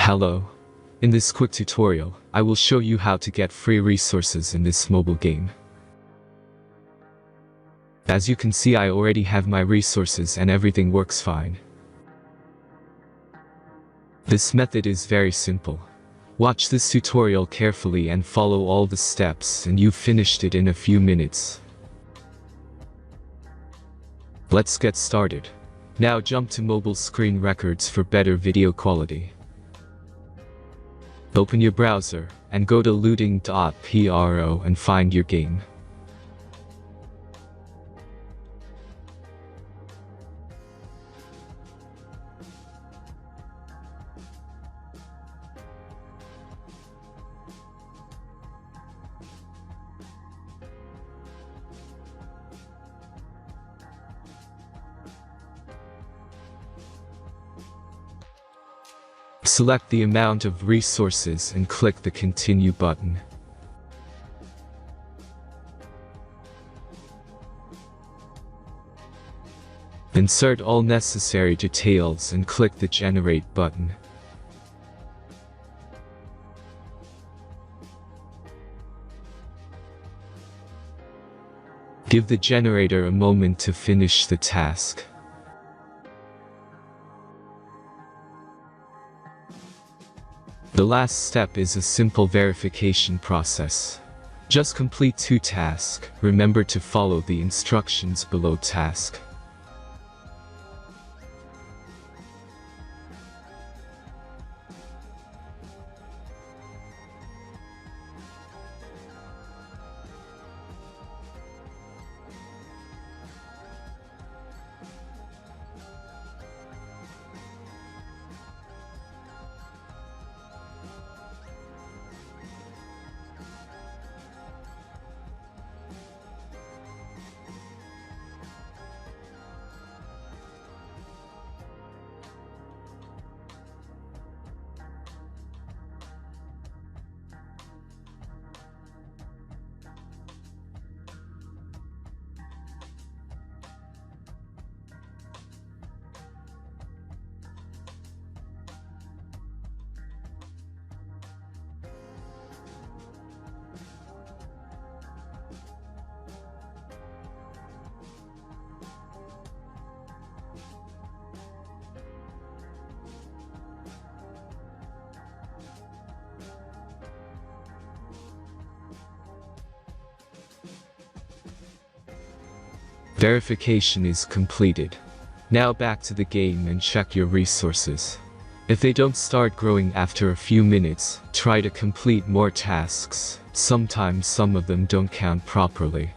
Hello. In this quick tutorial, I will show you how to get free resources in this mobile game. As you can see, I already have my resources and everything works fine. This method is very simple. Watch this tutorial carefully and follow all the steps and you've finished it in a few minutes. Let's get started. Now jump to mobile screen records for better video quality. Open your browser and go to looting.pro and find your game. Select the amount of resources and click the Continue button. Insert all necessary details and click the Generate button. Give the generator a moment to finish the task. The last step is a simple verification process. Just complete 2 tasks. Remember to follow the instructions below task. Verification is completed. Now back to the game and check your resources. If they don't start growing after a few minutes, try to complete more tasks. Sometimes some of them don't count properly.